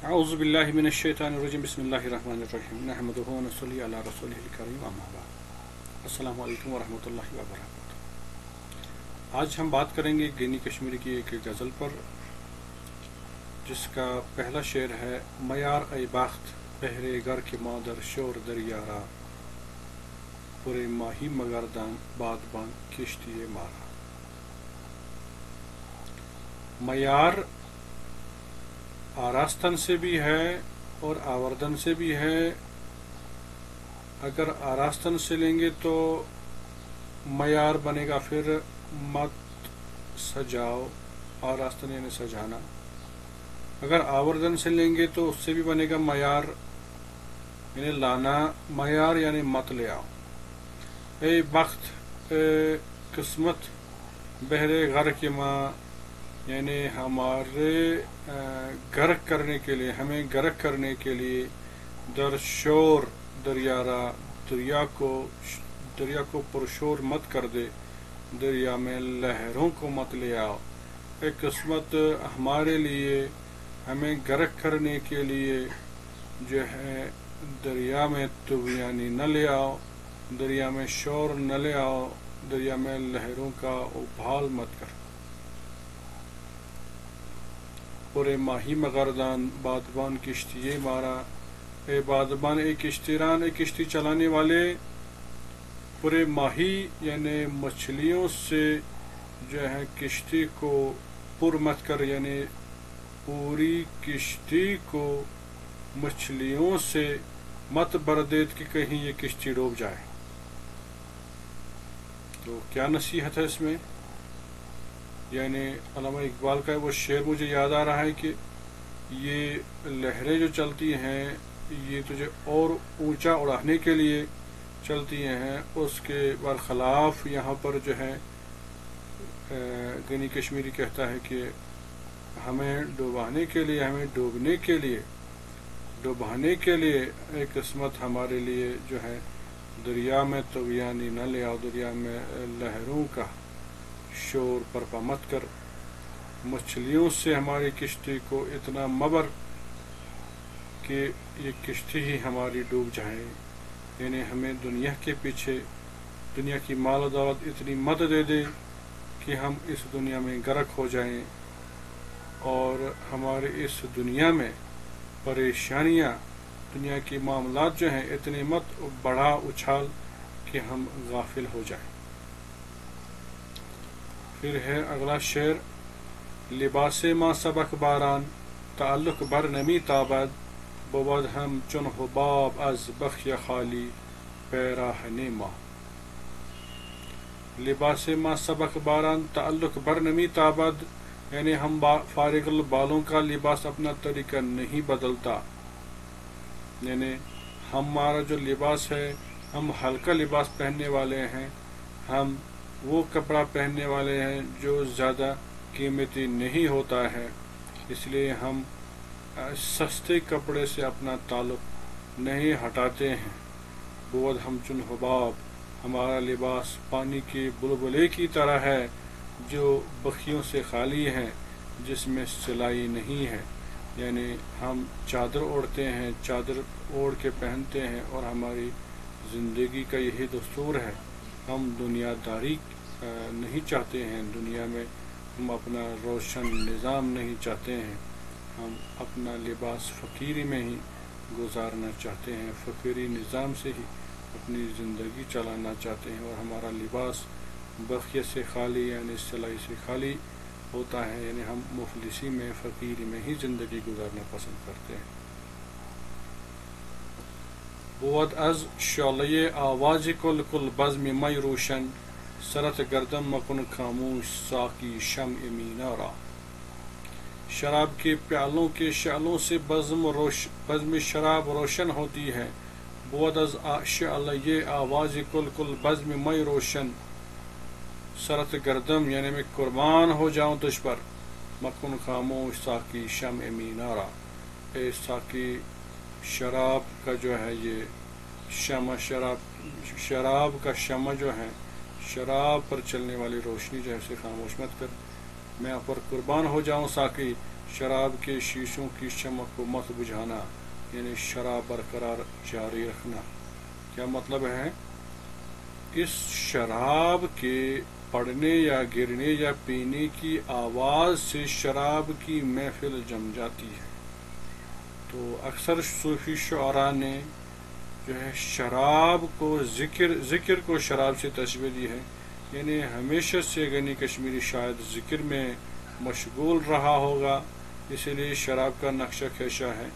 اعوذ باللہ من الشیطان الرجیم بسم اللہ الرحمن الرحیم نحمدہ و نصلی علی رسولہ الکریم اما بعد السلام علیکم ورحمۃ اللہ وبرکاتہ۔ آج ہم بات کریں گے گینی کشمیری کی ایک غزل پر، جس کا پہلا شعر ہے: میار ای بخت بہرے گر کے مادر شور دریارا، پورے ماہی مگردان بادبان کشتی مارا۔ میار آراستن سے بھی ہے اور آوردن سے بھی ہے۔ اگر آراستن سے لیں گے تو معیار بنے گا پھر مت سجاؤ، آراستن یعنی سجانا۔ اگر آوردن سے لیں گے تو اس سے بھی بنے گا معیار یعنی لانا، معیار یعنی مت لے آؤ۔ اے بخت، اے قسمت، بہرے غر کے ماں یعنی ہمارے غرق کرنے کے لیے، ہمیں غرق کرنے کے لیے، در شور دریارا، دریا کو پرشور مت کر دے، دریا میں لہروں کو مت لے آؤ۔ اے قسمت، ہمارے لیے، ہمیں غرق کرنے کے لیے جو ہے دریا میں طغیانی نہ لے آؤ، دریا میں شور نہ لے آؤ، دریا میں لہروں کا ابھال مت کر۔ پورے ماہی مگردان بادبان کشتی مارا۔ اے بادبان، اے کشتیران، اے کشتی چلانے والے، پورے ماہی یعنی مچھلیوں سے جو ہے کشتی کو پر مت کر، یعنی پوری کشتی کو مچھلیوں سے مت بردید کہ کہیں یہ کشتی ڈوب جائے۔ تو کیا نصیحت ہے اس میں؟ یعنی علامہ اقبال کا وہ شعر مجھے یاد آ رہا ہے کہ یہ لہریں جو چلتی ہیں یہ تجھے اور اونچا اڑانے کے لیے چلتی ہیں، اس کے برخلاف یہاں پر جو ہے گینی کشمیری کہتا ہے کہ ہمیں ڈوبانے کے لیے، ہمیں ڈوبنے کے لیے، ڈوبانے کے لیے ایک قسمت ہمارے لیے جو ہے دریا میں طغیانی نہ لے آؤ، دریا میں لہروں کا شور برپا مت کر، مچھلیوں سے ہماری کشتی کو اتنا مبر کہ یہ کشتی ہی ہماری ڈوب جائے۔ یعنی ہمیں دنیا کے پیچھے، دنیا کی مال و دولت اتنی مت دے دے کہ ہم اس دنیا میں غرق ہو جائیں، اور ہمارے اس دنیا میں پریشانیاں، دنیا کے معاملات جو ہیں اتنے مت بڑھا اچھال کہ ہم غافل ہو جائیں۔ پھر ہے اگلا شعر: لباس ما سبک باران تعلق بر نمی تابد، بود ہم چون حباب از بخیہ خالی پیراہن ما۔ لباس ما سبک باران تعلق بر نمی تابد، یعنی ہم فارغ البالوں کا لباس اپنا طریقہ نہیں بدلتا، یعنی ہمارا جو لباس ہے، ہم ہلکا لباس پہننے والے ہیں، ہم وہ کپڑا پہننے والے ہیں جو زیادہ قیمتی نہیں ہوتا ہے، اس لیے ہم سستے کپڑے سے اپنا تعلق نہیں ہٹاتے ہیں۔ بود ہم چون حباب، ہمارا لباس پانی کی بلبلے کی طرح ہے جو بخیوں سے خالی ہے، جس میں سلائی نہیں ہے۔ یعنی ہم چادر اوڑھتے ہیں، چادر اوڑھ کے پہنتے ہیں، اور ہماری زندگی کا یہی دستور ہے۔ ہم دنیا داری نہیں چاہتے ہیں، دنیا میں ہم اپنا روشن نظام نہیں چاہتے ہیں، ہم اپنا لباس فقیری میں ہی گزارنا چاہتے ہیں، فقیری نظام سے ہی اپنی زندگی چلانا چاہتے ہیں، اور ہمارا لباس بخیہ سے خالی یعنی سلائی سے خالی ہوتا ہے، یعنی ہم مفلسی میں، فقیری میں ہی زندگی گزارنا پسند کرتے ہیں۔ بود از شعله آواز کل کل بزم می روشن، سرت گردن مکن خاموش ساقی شمع مینارا۔ شراب کے پیالوں کے شعلوں سے بزم شراب روشن ہوتی ہے۔ بود از شعله آواز کل کل بزم می روشن، سرت گردم یعنی میں قربان ہو جاؤں تجھ پر، مکن خاموش ساقی شمع مینارا، اے ساقی شراب کا جو ہے یہ شمع، شراب کا شمع جو ہے، شراب پر چلنے والی روشنی جو ہے اسے خاموش مت کر، میں پر قربان ہو جاؤں ساقی شراب کے شیشوں کی شمع کو مت بجھانا، یعنی شراب برقرار جاری رکھنا۔ کیا مطلب ہے؟ اس شراب کے پڑنے یا گرنے یا پینے کی آواز سے شراب کی محفل جم جاتی ہے۔ تو اکثر صوفی شعراء نے جو ہے شراب کو ذکر کو شراب سے تشبیہ دی ہے، یعنی ہمیشہ سے غنی کشمیری شاید ذکر میں مشغول رہا ہوگا، اسی لیے شراب کا نقشہ کشا ہے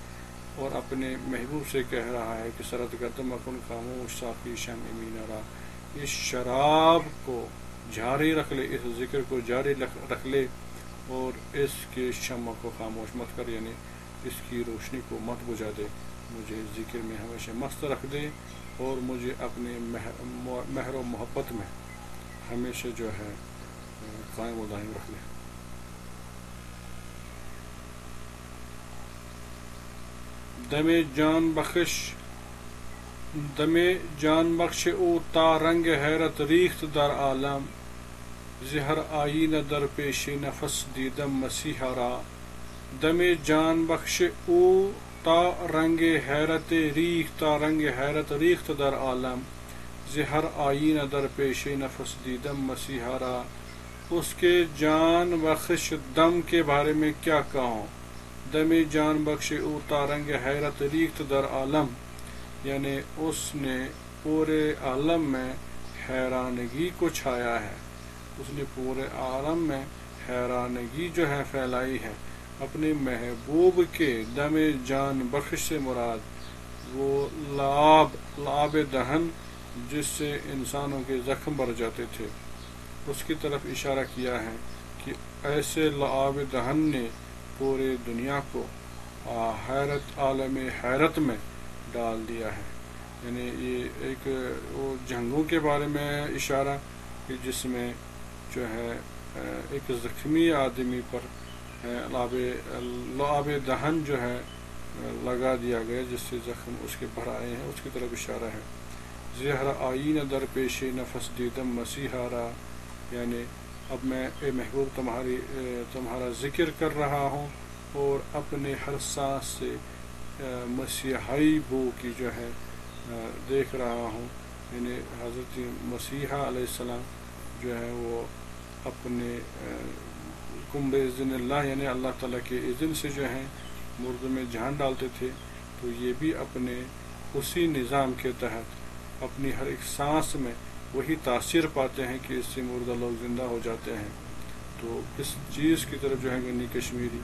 اور اپنے محبوب سے کہہ رہا ہے کہ سرد گردم اکن خاموش ساقی شمع مینارا، اس شراب کو جاری رکھ لے، اس ذکر کو جاری رکھ لے اور اس کے شمع کو خاموش مت کر، یعنی اس کی روشنی کو مت بجھا دے، مجھے ذکر میں ہمیشہ مست رکھ دے اور مجھے اپنے مہر و محبت میں ہمیشہ جو ہے قائم و دائم رکھ لے۔ دم جان بخش او تا رنگ حیرت ریخت در عالم، زہر آئینہ در پیش نفس دیدم مسیحا را، دم جان بخش او تا رنگ حیرت ریخت در عالم، زہر آئینہ در پیش نفس دیدم مسیحا را۔ اس کے جان بخش دم کے بارے میں کیا کہوں؟ دم جان بخش او تا رنگ حیرت ریخت در عالم، یعنی اس نے پورے عالم میں حیرانگی کو چھایا ہے، اس نے پورے عالم میں حیرانگی جو ہے پھیلائی ہے۔ اپنے محبوب کے دم جان بخش سے مراد وہ لعاب دہن جس سے انسانوں کے زخم بھر جاتے تھے، اس کی طرف اشارہ کیا ہے کہ ایسے لعاب دہن نے پورے دنیا کو عالم حیرت میں ڈال دیا ہے۔ یعنی یہ ایک وہ جنگوں کے بارے میں اشارہ کہ جس میں جو ہے ایک زخمی آدمی پر لعاب دہن جو ہے لگا دیا گیا، جس سے زخم اس کے بھر آئے ہیں، اس کی طرف اشارہ ہے۔ زہر آئینہ در پیش نفس دیدم مسیحا را، یعنی اب میں اے محبوب تمہارا ذکر کر رہا ہوں اور اپنے ہر سانس سے مسیحائی بو کی جو ہے دیکھ رہا ہوں، یعنی حضرت مسیحا علیہ السلام جو ہے وہ اپنے کم باذن اللہ، یعنی اللہ تعالیٰ کے اذن سے جو ہیں مردوں میں جان ڈالتے تھے، تو یہ بھی اپنے اسی نظام کے تحت اپنی ہر ایک سانس میں وہی تاثیر پاتے ہیں کہ اس سے مردہ لوگ زندہ ہو جاتے ہیں۔ تو اس چیز کی طرف جو ہے غنی کشمیری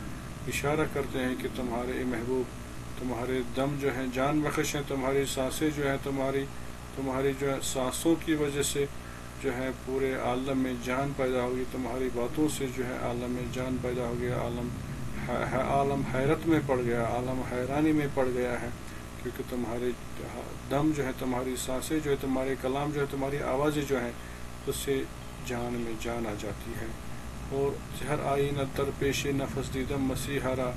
اشارہ کرتے ہیں کہ تمہارے محبوب، تمہارے دم جو ہیں جان بخش ہیں، تمہاری سانسیں جو ہیں تمہاری جو ہے سانسوں کی وجہ سے جو ہے پورے عالم میں جان پیدا ہوگی، تمہاری باتوں سے جو ہے عالم میں جان پیدا ہو گیا، عالم حیرت میں پڑ گیا، عالم حیرانی میں پڑ گیا ہے، کیونکہ تمہارے دم جو ہے، تمہاری سانسیں جو ہے، تمہارے کلام جو ہے، تمہاری آوازیں جو ہیں، اس سے جان میں جان آ جاتی ہے۔ اور زہر آئینہ در پیش نفس دیدم مسیحا را،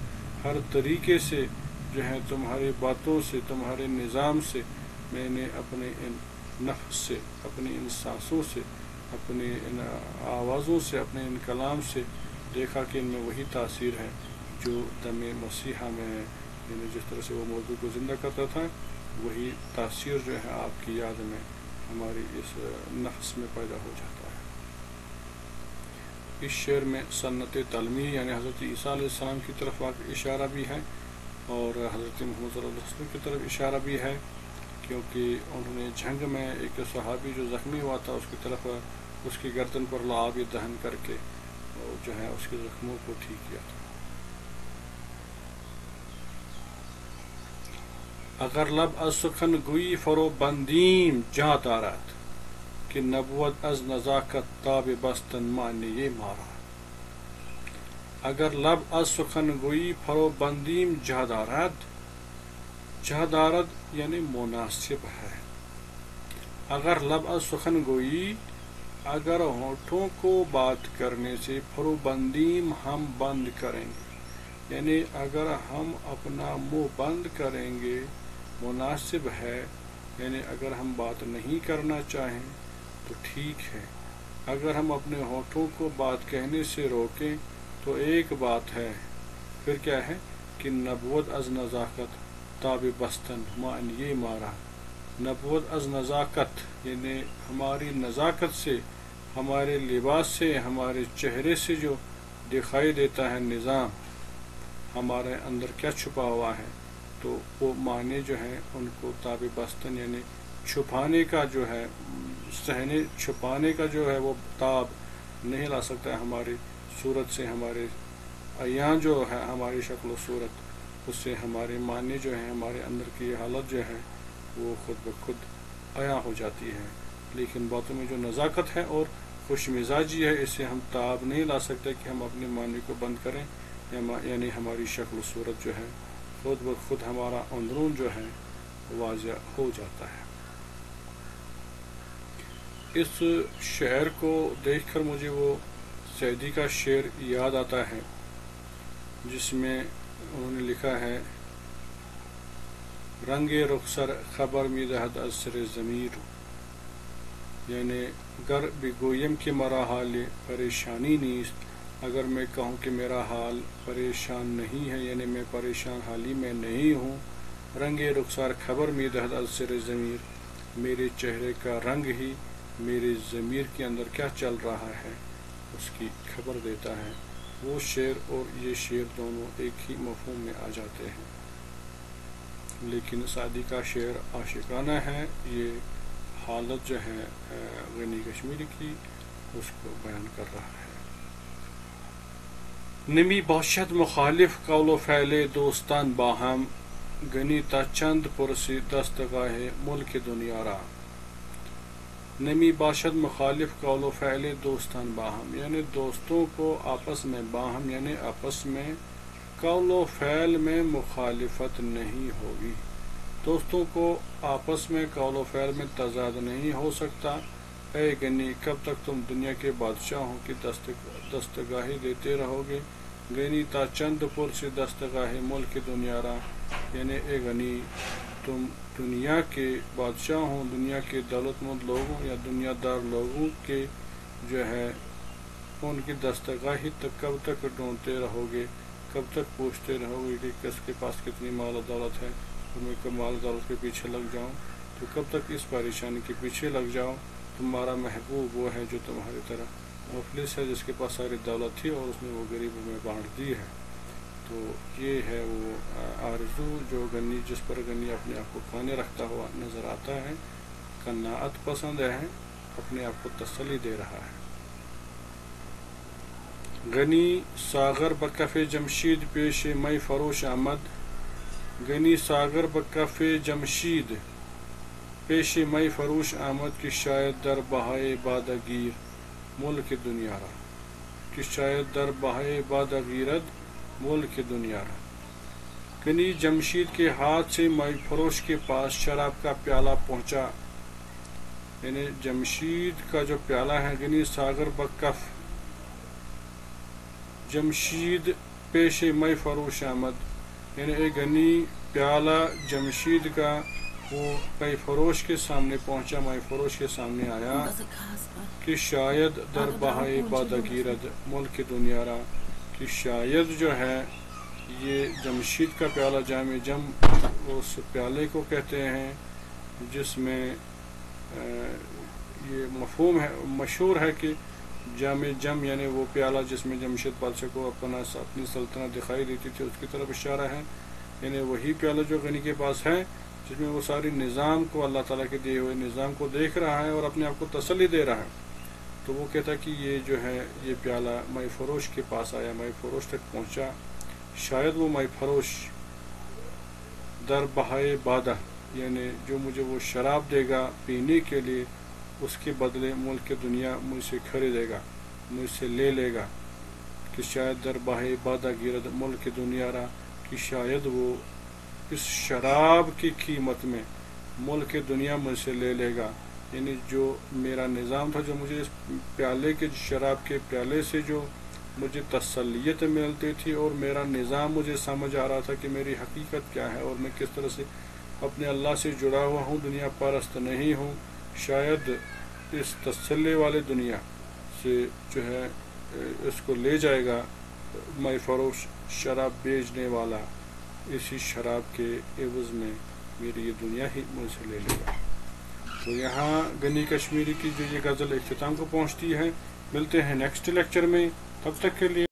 ہر طریقے سے جو ہے تمہاری باتوں سے، تمہارے نظام سے میں نے اپنے ان نفس سے، اپنی ان سانسوں سے، اپنی ان آوازوں سے، اپنے ان کلام سے دیکھا کہ ان میں وہی تاثیر ہے جو دم مسیحا میں ہے، یعنی جس طرح سے وہ مردوں کو زندہ کرتا تھا، وہی تاثیر جو ہے آپ کی یاد میں ہماری اس نفس میں پیدا ہو جاتا ہے۔ اس شعر میں سنت تعلیمی یعنی حضرت عیسیٰ علیہ السلام کی طرف اشارہ بھی ہے اور حضرت محمد صلی اللہ علیہ وسلم کی طرف اشارہ بھی ہے، کیونکہ انہوں نے جنگ میں ایک صحابی جو زخمی ہوا تھا اس کی طرف اس کی گردن پر لعاب دہن کر کے جو ہے اس کے زخموں کو ٹھیک کیا تھا۔ اگر لب از سخن گویی فرو بندیم جا دارد، کہ نبوت از نزاکت تاب بستن معنی مارا۔ اگر لب از سخن گویی فرو بندیم جا دارد، جا دارد یعنی مناسب ہے۔ اگر لب از سخن گویی، اگر ہونٹوں کو بات کرنے سے، فرو بندیم ہم بند کریں گے، یعنی اگر ہم اپنا منہ بند کریں گے مناسب ہے، یعنی اگر ہم بات نہیں کرنا چاہیں تو ٹھیک ہے، اگر ہم اپنے ہونٹوں کو بات کہنے سے روکیں تو ایک بات ہے، پھر کیا ہے کہ نبوت از نزاکت تاب بستن مان یہ مارا، نبوت از نزاکت یعنی ہماری نزاکت سے، ہمارے لباس سے، ہمارے چہرے سے جو دکھائی دیتا ہے نظام ہمارے اندر کیا چھپا ہوا ہے، تو وہ معنی جو ہے ان کو تاب بستن یعنی چھپانے کا جو ہے، سہنے چھپانے کا جو ہے وہ تاب نہیں لا سکتا ہے ہماری صورت سے، ہمارے عیاں جو ہے ہماری شکل و صورت، اس سے ہمارے معنی جو ہے، ہمارے اندر کی حالت جو ہے وہ خود بخود عیاں ہو جاتی ہے۔ لیکن باتوں میں جو نزاکت ہے اور خوش مزاجی ہے، اس سے ہم تاب نہیں لا سکتے کہ ہم اپنے معنی کو بند کریں، یعنی ہماری شکل و صورت جو ہے خود بخود ہمارا اندرون جو ہے واضح ہو جاتا ہے۔ اس شعر کو دیکھ کر مجھے وہ سعدی کا شعر یاد آتا ہے جس میں انہوں نے لکھا ہے رنگ رخسر خبر می دہد از سر ضمیر، یعنی گر بگویم کہ مرا حال پریشانی نیست، اگر میں کہوں کہ میرا حال پریشان نہیں ہے یعنی میں پریشان حالی میں نہیں ہوں، رنگ رخسار خبر می دہد از سر ضمیر، میرے چہرے کا رنگ ہی میرے ضمیر کے اندر کیا چل رہا ہے اس کی خبر دیتا ہے۔ وہ شعر اور یہ شعر دونوں ایک ہی مفہوم میں آ جاتے ہیں، لیکن سعدی کا شعر عاشقانہ ہے، یہ حالت جو ہے غنی کشمیری کی اس کو بیان کر رہا ہے۔ نمی باشد مخالف قول و فعل دوستان باہم، گنی تا چند پرسی دستگاہ ملک دنیا را، نمی باشد مخالف قول و فعل دوستان باہم، یعنی دوستوں کو آپس میں، باہم یعنی آپس میں، قول و فعل میں مخالفت نہیں ہوگی، دوستوں کو آپس میں قول و فعل میں تضاد نہیں ہو سکتا۔ اے گنی کب تک تم دنیا کے بادشاہوں کی دستگاہی دیتے رہو گے، گنی تا چند پرسی دستگاہ ملک دنیا را، یعنی اے گنی تم دنیا کے بادشاہوں، دنیا کے دولت مند لوگوں یا دنیا دار لوگوں کے جو ہے ان کی دستگاہی تک کب تک ڈھونڈتے رہو گے، کب تک پوچھتے رہو گے کہ کس کے پاس کتنی مال و دولت ہے اور میں کب مال و دولت کے پیچھے لگ جاؤں، تو کب تک اس پریشانی کے پیچھے لگ جاؤ، تمہارا محبوب وہ ہے جو تمہاری طرح مفلس ہے، جس کے پاس ساری دولت تھی اور اس نے وہ غریبوں میں بانٹ دی ہے۔ تو یہ ہے وہ آرزو جو گنی، جس پر گنی اپنے آپ کو کھانے رکھتا ہوا نظر آتا ہے، قناعت پسند ہے، اپنے آپ کو تسلی دے رہا ہے۔ گنی ساغر بکف جمشید پیش مئی فروش آمد، گنی ساغر بکف جمشید پیش مئی فروش آمد، کہ شاید در بہائے بادہ گیر ملک دنیا را، کہ شاید در بہائے بادہ گیرد ملک دنیا را، گنی جمشید کے ہاتھ سے مئی فروش کے پاس شراب کا پیالہ پہنچا، یعنی جمشید کا جو پیالہ ہے، گنی ساغر بکف جمشید پیش مئی فروش آمد، یعنی ایک گنی پیالہ جمشید کا وہ مئی فروش کے سامنے پہنچا، مئی فروش کے سامنے آیا، کہ شاید در بہائے بادہ گیرد ملک دنیا را، کہ شاید جو ہے یہ جمشید کا پیالہ، جام جم اس پیالے کو کہتے ہیں جس میں یہ مفہوم ہے، مشہور ہے کہ جام جم یعنی وہ پیالہ جس میں جمشید بادشاہ کو اپنی سلطنت دکھائی دیتی تھی، اس کی طرف اشارہ ہے، یعنی وہی پیالہ جو غنی کے پاس ہے جس میں وہ ساری نظام کو، اللہ تعالیٰ کے دیے ہوئے نظام کو دیکھ رہا ہے اور اپنے آپ کو تسلی دے رہا ہے۔ تو وہ کہتا کہ یہ جو ہے یہ پیالہ مئی فروش کے پاس آیا، مئی فروش تک پہنچا، شاید وہ مئی فروش در بہائے بادہ یعنی جو مجھے وہ شراب دے گا پینے کے لیے، اس کے بدلے ملک دنیا مجھ سے خریدے گا، مجھ سے لے لے گا، کہ شاید در بہائے بادہ گیرد ملک دنیا را، کہ شاید وہ اس شراب کی قیمت میں ملک دنیا مجھ سے لے لے گا، یعنی جو میرا نظام تھا، جو مجھے اس پیالے کے شراب کے پیالے سے جو مجھے تسلیت ملتی تھی اور میرا نظام مجھے سمجھ آ رہا تھا کہ میری حقیقت کیا ہے اور میں کس طرح سے اپنے اللہ سے جڑا ہوا ہوں، دنیا پرست نہیں ہوں، شاید اس تسلی والے دنیا سے جو ہے اس کو لے جائے گا مئی فروش شراب بیچنے والا اسی شراب کے عوض میں میری یہ دنیا ہی مجھ سے لے لے گا۔ تو یہاں غنی کشمیری کی جو یہ غزل اختتام کو پہنچتی ہے۔ ملتے ہیں نیکسٹ لیکچر میں، تب تک کے لیے